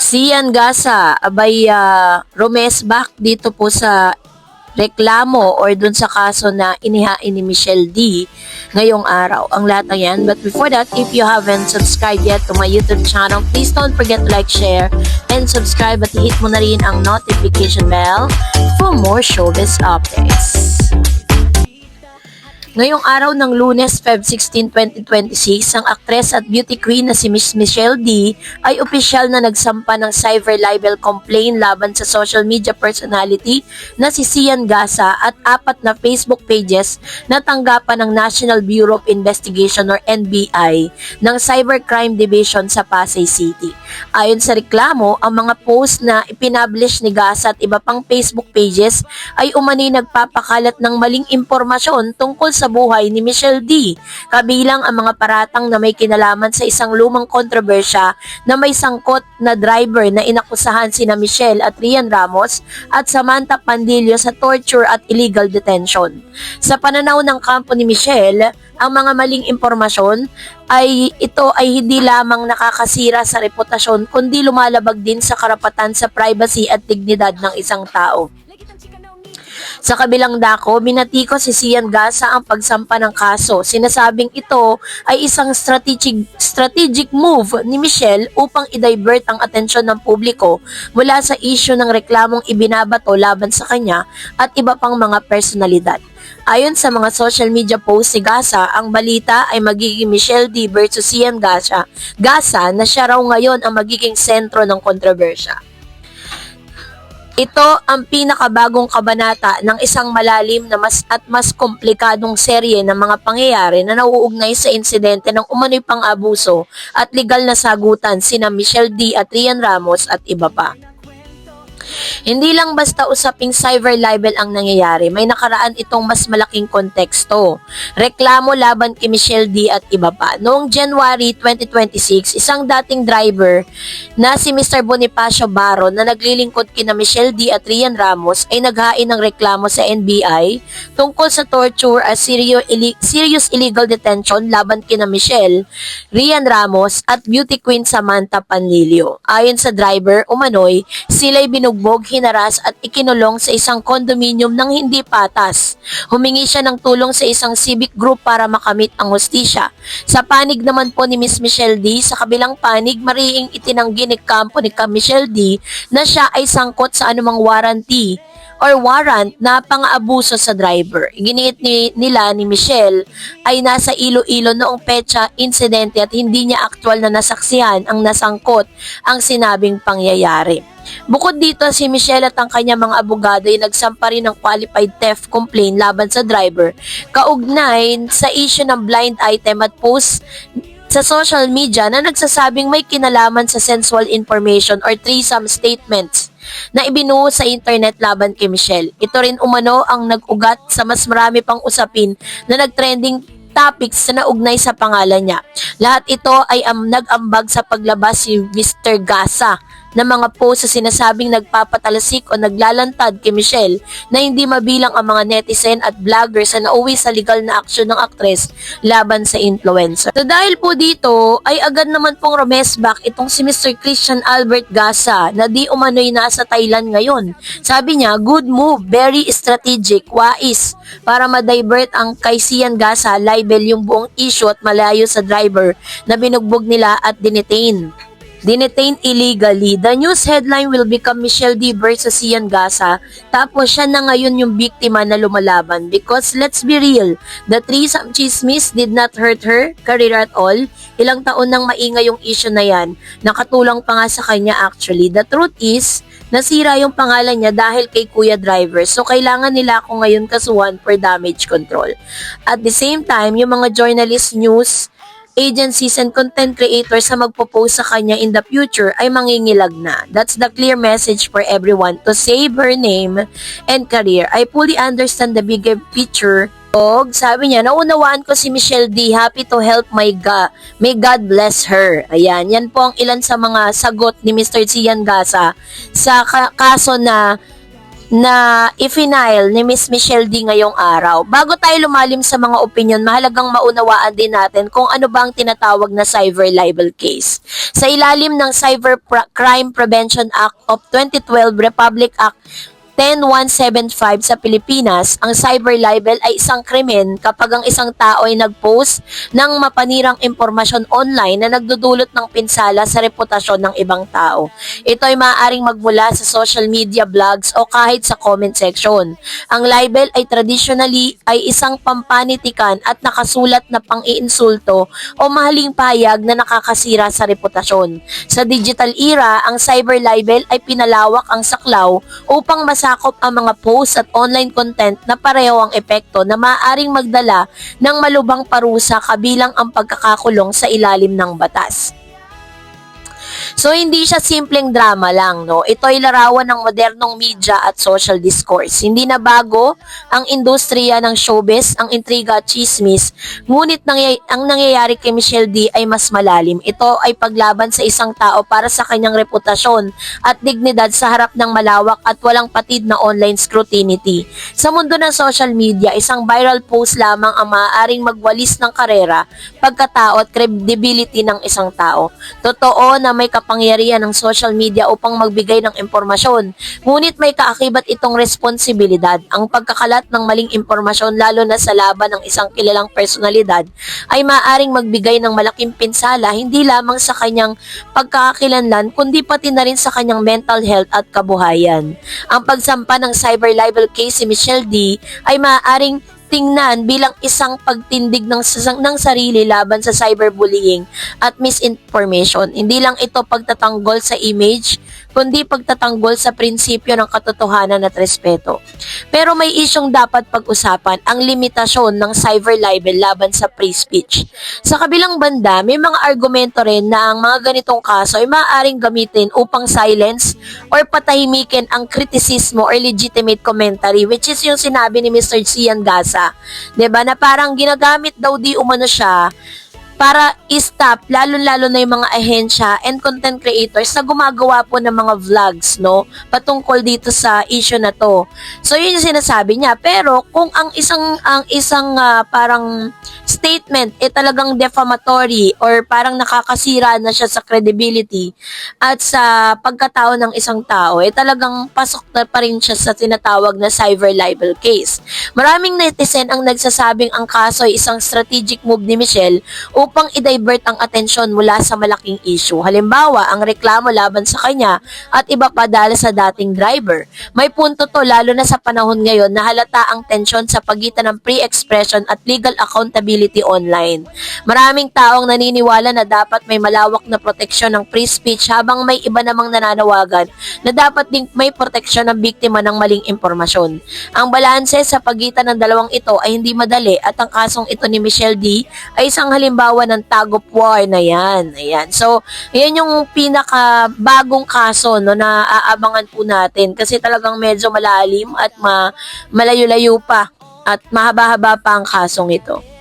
Sian Gasa, abay rumesbak dito po sa reklamo or dun sa kaso na inihain ni Michelle D ngayong araw. Ang lahat ng yan. But before that, if you haven't subscribed yet to my YouTube channel, please don't forget to like, share, and subscribe at hit mo na rin ang notification bell for more showbiz updates. Ngayong araw ng Lunes, Feb 16, 2026, ang aktres at beauty queen na si Miss Michelle D ay opisyal na nagsampa ng cyber libel complaint laban sa social media personality na si Sian Gasa at 4 na Facebook pages na tanggapan ng National Bureau of Investigation or NBI ng Cybercrime Division sa Pasay City. Ayon sa reklamo, ang mga post na ipinablish ni Gasa at iba pang Facebook pages ay umani nagpapakalat ng maling impormasyon tungkol sa buhay ni Michelle D, kabilang ang mga paratang na may kinalaman sa isang lumang kontrobersya na may sangkot na driver na inakusahan sina Michelle at Rian Ramos at Samantha Pandillo sa torture at illegal detention. Sa pananaw ng kampo ni Michelle, ang mga maling impormasyon ay hindi lamang nakakasira sa reputasyon kundi lumalabag din sa karapatan sa privacy at dignidad ng isang tao. Sa kabilang dako, binati ko si Sian Gasa ang pagsampa ng kaso. Sinasabing ito ay isang strategic move ni Michelle upang i-divert ang atensyon ng publiko mula sa issue ng reklamong ibinabato laban sa kanya at iba pang mga personalidad. Ayon sa mga social media posts ni Gasa, ang balita ay magiging Michelle D versus Sian Gasa na siya raw ngayon ang magiging sentro ng kontrobersya. Ito ang pinakabagong kabanata ng isang malalim na mas komplikadong serye ng mga pangyayari na nauugnay sa insidente ng umano'y pang-abuso at legal na sagutan sina Michelle D at Rian Ramos at iba pa. Hindi lang basta usaping cyber libel ang nangyayari, may nakaraan itong mas malaking konteksto. Reklamo laban kay Michelle D at iba pa. Noong January 2026, isang dating driver na si Mr. Bonifacio Baron na naglilingkod kina Michelle D at Rian Ramos ay naghain ng reklamo sa NBI tungkol sa torture at serious illegal detention laban kina Michelle, Rian Ramos at beauty queen Samantha Panlilio. Ayon sa driver, umano'y sila'y binugbog, hinaras at ikinulong sa isang kondominium ng hindi patas. Humingi siya ng tulong sa isang civic group para makamit ang hustisya. Sa panig naman po ni Miss Michelle D, sa kabilang panig, marihing itinanggi ni kampo ni Michelle D na siya ay sangkot sa anumang warranty or warrant na pang-abuso sa driver. Giniit nila ni Michelle ay nasa Iloilo noong petsa insidente at hindi niya aktwal na nasaksihan ang nasangkot ang sinabing pangyayari. Bukod dito, si Michelle at ang kanyang mga abogado ay nagsampa rin ng qualified theft complaint laban sa driver kaugnay sa issue ng blind item at post sa social media na nagsasabing may kinalaman sa sensual information or threesome statements na ibinuo sa internet laban kay Michelle. Ito rin umano ang nag-ugat sa mas marami pang usapin na nag-trending topics na naugnay sa pangalan niya. Lahat ito ay nag-ambag sa paglabas si Mr. Gasa na mga post sa sinasabing nagpapatalasik o naglalantad kay Michelle na hindi mabilang ang mga netizen at vloggers na nauwi sa legal na aksyon ng aktres laban sa influencer. So dahil po dito ay agad naman pong rumesbak itong si Mr. Christian Albert Gasa na di umano'y nasa Thailand ngayon. Sabi niya, good move, very strategic, wais para ma-divert ang kay Sian Gasa libel yung buong issue at malayo sa driver na binugbog nila at dinetain illegally. The news headline will become Michelle D versus Sian Gasa. Tapos siya na ngayon yung biktima na lumalaban. Because let's be real, the threesome chismis did not hurt her career at all. Ilang taon nang maingay yung issue na yan. Nakatulong pa nga sa kanya actually. The truth is, nasira yung pangalan niya dahil kay Kuya Driver. So kailangan nila ako ngayon kasuhan for damage control. At the same time, yung mga journalist, news agencies and content creators na magpo-post sa kanya in the future ay mangingilag na. That's the clear message for everyone to save her name and career. I fully understand the bigger picture. Sabi niya, naunawaan ko si Michelle D. Happy to help my God. May God bless her. Ayan, yan po ang ilan sa mga sagot ni Mr. Sian Gasa sa kaso na na i-file ni Miss Michelle D ngayong araw. Bago tayo lumalim sa mga opinion, mahalagang maunawaan din natin kung ano ba ang tinatawag na cyber libel case. Sa ilalim ng Crime Prevention Act of 2012, Republic Act 10175 sa Pilipinas, ang cyber libel ay isang krimen kapag ang isang tao ay nag-post ng mapanirang impormasyon online na nagdudulot ng pinsala sa reputasyon ng ibang tao. Ito ay maaaring magmula sa social media, blogs o kahit sa comment section. Ang libel ay traditionally ay isang pampanitikan at nakasulat na pang-iinsulto o mahaling pahayag na nakakasira sa reputasyon. Sa digital era, ang cyber libel ay pinalawak ang saklaw upang masakop ang mga posts at online content na pareho ang epekto na maaaring magdala ng malubhang parusa kabilang ang pagkakakulong sa ilalim ng batas. So, hindi siya simpleng drama lang, no? Ito ay larawan ng modernong media at social discourse. Hindi na bago ang industriya ng showbiz, ang intriga at chismis, ngunit ang nangyayari kay Michelle D ay mas malalim. Ito ay paglaban sa isang tao para sa kanyang reputasyon at dignidad sa harap ng malawak at walang patid na online scrutiny. Sa mundo ng social media, isang viral post lamang ang maaaring magwalis ng karera, pagkatao at credibility ng isang tao. Totoo na may kapangyarihan ng social media upang magbigay ng impormasyon. Ngunit may kaakibat itong responsibilidad. Ang pagkakalat ng maling impormasyon lalo na sa laban ng isang kilalang personalidad ay maaaring magbigay ng malaking pinsala hindi lamang sa kanyang pagkakakilanlan kundi pati na rin sa kanyang mental health at kabuhayan. Ang pagsampa ng cyber libel case si Michelle D ay maaaring tingnan bilang isang pagtindig ng sarili laban sa cyberbullying at misinformation. Hindi lang ito pagtatanggol sa image, kundi pagtatanggol sa prinsipyo ng katotohanan at respeto. Pero may isyong dapat pag-usapan, ang limitasyon ng cyber libel laban sa free speech. Sa kabilang banda, may mga argumento rin na ang mga ganitong kaso ay maaaring gamitin upang silence or patahimikin ang kritisismo or legitimate commentary, which is yung sinabi ni Mr. Cian Gasa. 'Di ba, na parang ginagamit daw di umano siya para i-stop lalo-lalo na yung mga ahensya and content creators na gumagawa po ng mga vlogs, no, patungkol dito sa issue na to. So yun yung sinasabi niya. Pero kung ang isang parang statement talagang defamatory or parang nakakasira na siya sa credibility at sa pagkatao ng isang tao, talagang pasok na pa rin siya sa tinatawag na cyber libel case. Maraming netizen ang nagsasabing ang kaso ay isang strategic move ni Michelle upang i-divert ang atensyon mula sa malaking issue. Halimbawa, ang reklamo laban sa kanya at iba pa dahil sa dating driver. May punto to lalo na sa panahon ngayon na halata ang tensyon sa pagitan ng free expression at legal accountability online. Maraming taong naniniwala na dapat may malawak na proteksyon ng free speech habang may iba namang nananawagan na dapat ding may proteksyon ng biktima ng maling impormasyon. Ang balanse sa pagitan ng dalawang ito ay hindi madali at ang kasong ito ni Michelle D ay isang halimbawa ng tug of war na yan. Ayan. So, yan yung pinaka bagong kaso, no, na aabangan po natin kasi talagang medyo malalim at malayo-layo pa at mahaba-haba pa ang kasong ito.